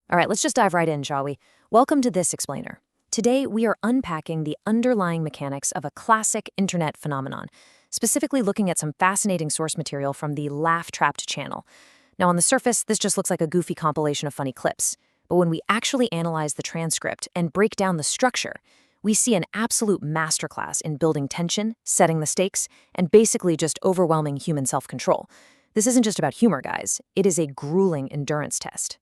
All right, let's just dive right in, shall we? Welcome to This Explainer. Today, we are unpacking the underlying mechanics of a classic internet phenomenon, specifically looking at some fascinating source material from the Laugh Trapped channel. Now, on the surface, this just looks like a goofy compilation of funny clips. But when we actually analyze the transcript and break down the structure, we see an absolute masterclass in building tension, setting the stakes, and basically just overwhelming human self-control. This isn't just about humor, guys. It is a grueling endurance test.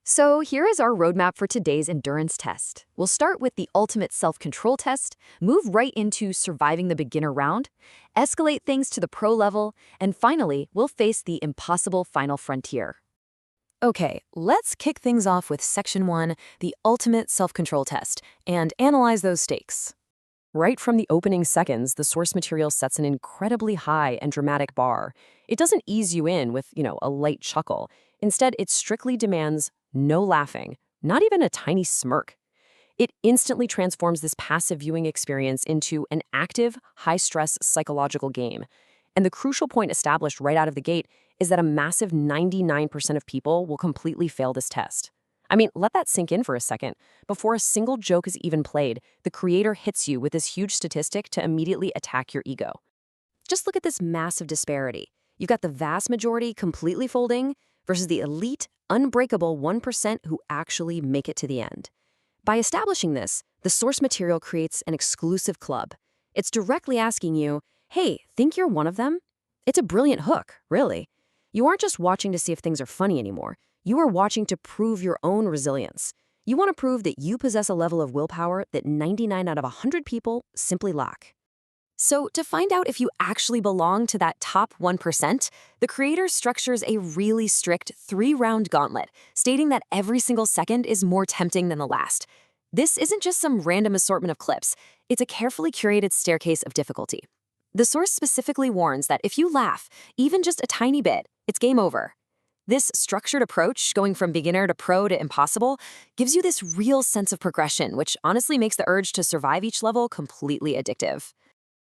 So here is our roadmap for today's endurance test. We'll start with the ultimate self-control test, move right into surviving the beginner round, escalate things to the pro level, and finally, we'll face the impossible final frontier. Okay, let's kick things off with Section 1, the ultimate self-control test, and analyze those stakes. Right from the opening seconds, the source material sets an incredibly high and dramatic bar. It doesn't ease you in with, a light chuckle. Instead, it strictly demands no laughing, not even a tiny smirk. It instantly transforms this passive viewing experience into an active, high-stress psychological game. And the crucial point established right out of the gate is that a massive 99% of people will completely fail this test. I mean, let that sink in for a second. Before a single joke is even played, the creator hits you with this huge statistic to immediately attack your ego. Just look at this massive disparity. You've got the vast majority completely folding versus the elite, unbreakable 1% who actually make it to the end. By establishing this, the source material creates an exclusive club. It's directly asking you, hey, think you're one of them? It's a brilliant hook, really. You aren't just watching to see if things are funny anymore. You are watching to prove your own resilience. You want to prove that you possess a level of willpower that 99 out of 100 people simply lack. So, to find out if you actually belong to that top 1%, the creator structures a really strict 3-round gauntlet, stating that every single second is more tempting than the last. This isn't just some random assortment of clips, it's a carefully curated staircase of difficulty. The source specifically warns that if you laugh, even just a tiny bit, it's game over. This structured approach, going from beginner to pro to impossible, gives you this real sense of progression, which honestly makes the urge to survive each level completely addictive.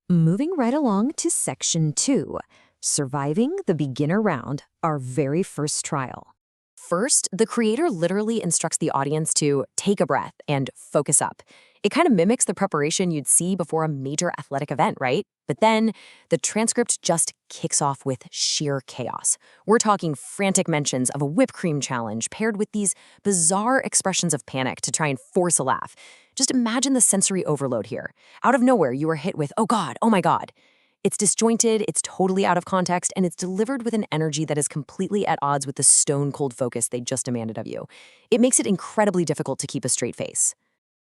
Moving right along to Section 2, surviving the beginner round, our very first trial. First, the creator literally instructs the audience to take a breath and focus up. It kind of mimics the preparation you'd see before a major athletic event, right? But then, the transcript just kicks off with sheer chaos. We're talking frantic mentions of a whipped cream challenge paired with these bizarre expressions of panic to try and force a laugh. Just imagine the sensory overload here. Out of nowhere, you are hit with, oh God, oh my God. It's disjointed, it's totally out of context, and it's delivered with an energy that is completely at odds with the stone-cold focus they just demanded of you. It makes it incredibly difficult to keep a straight face.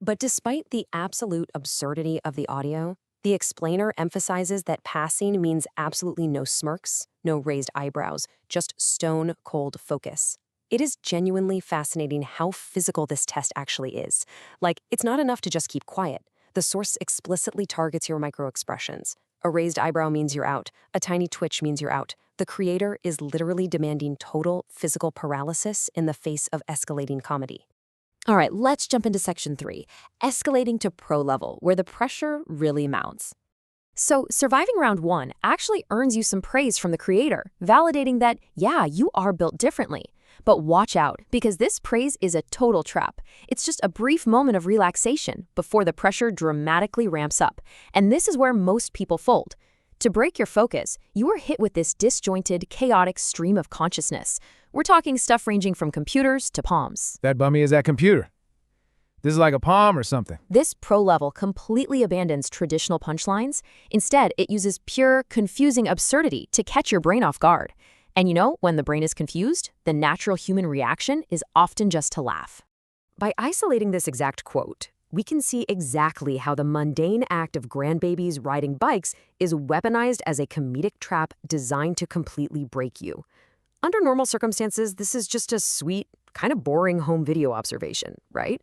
But despite the absolute absurdity of the audio, the explainer emphasizes that passing means absolutely no smirks, no raised eyebrows, just stone-cold focus. It is genuinely fascinating how physical this test actually is. Like, it's not enough to just keep quiet. The source explicitly targets your microexpressions. A raised eyebrow means you're out. A tiny twitch means you're out. The creator is literally demanding total physical paralysis in the face of escalating comedy. All right, let's jump into Section 3, escalating to pro level, where the pressure really mounts. So, surviving round 1 actually earns you some praise from the creator, validating that, yeah, you are built differently. But watch out, because this praise is a total trap. It's just a brief moment of relaxation before the pressure dramatically ramps up. And this is where most people fold. To break your focus, you are hit with this disjointed, chaotic stream of consciousness. We're talking stuff ranging from computers to palms. That bummy is that computer. This is like a palm or something. This pro level completely abandons traditional punchlines. Instead, it uses pure, confusing absurdity to catch your brain off guard. And when the brain is confused, the natural human reaction is often just to laugh. By isolating this exact quote, we can see exactly how the mundane act of grandbabies riding bikes is weaponized as a comedic trap designed to completely break you. Under normal circumstances, this is just a sweet, kind of boring home video observation, right?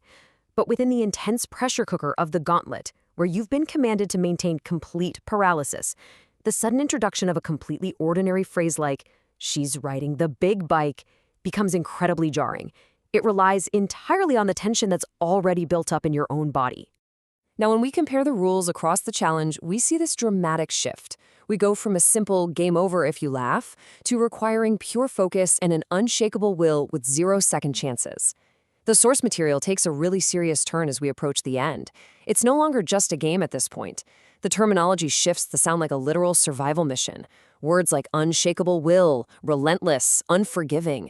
But within the intense pressure cooker of the gauntlet, where you've been commanded to maintain complete paralysis, the sudden introduction of a completely ordinary phrase like, "she's riding the big bike," becomes incredibly jarring. It relies entirely on the tension that's already built up in your own body. Now, when we compare the rules across the challenge, we see this dramatic shift. We go from a simple game over if you laugh to requiring pure focus and an unshakable will with 0 second chances. The source material takes a really serious turn as we approach the end. It's no longer just a game at this point. The terminology shifts to sound like a literal survival mission. Words like unshakable will, relentless, unforgiving.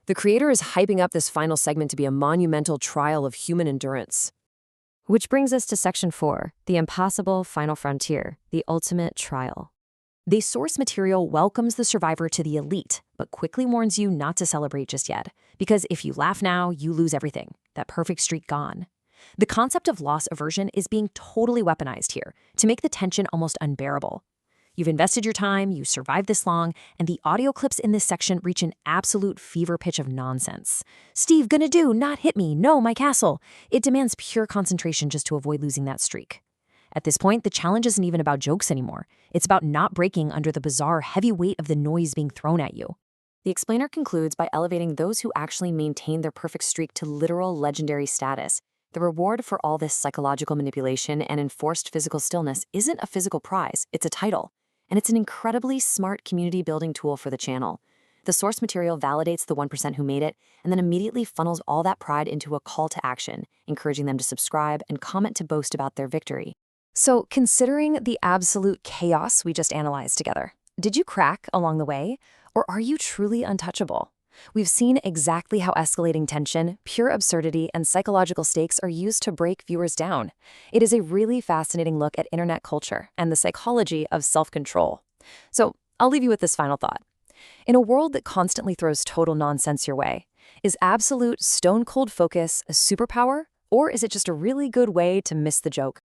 The creator is hyping up this final segment to be a monumental trial of human endurance. Which brings us to Section 4, the impossible final frontier, the ultimate trial. The source material welcomes the survivor to the elite, but quickly warns you not to celebrate just yet, because if you laugh now, you lose everything, that perfect streak gone. The concept of loss aversion is being totally weaponized here to make the tension almost unbearable. You've invested your time, you survived this long, and the audio clips in this section reach an absolute fever pitch of nonsense. Steve, gonna do, not hit me, no, my castle. It demands pure concentration just to avoid losing that streak. At this point, the challenge isn't even about jokes anymore. It's about not breaking under the bizarre heavy weight of the noise being thrown at you. The explainer concludes by elevating those who actually maintain their perfect streak to literal legendary status. The reward for all this psychological manipulation and enforced physical stillness isn't a physical prize, it's a title. And it's an incredibly smart community-building tool for the channel. The source material validates the 1% who made it, and then immediately funnels all that pride into a call to action, encouraging them to subscribe and comment to boast about their victory. So, considering the absolute chaos we just analyzed together, did you crack along the way, or are you truly untouchable? We've seen exactly how escalating tension, pure absurdity, and psychological stakes are used to break viewers down. It is a really fascinating look at internet culture and the psychology of self-control. So, I'll leave you with this final thought. In a world that constantly throws total nonsense your way, is absolute stone-cold focus a superpower, or is it just a really good way to miss the joke?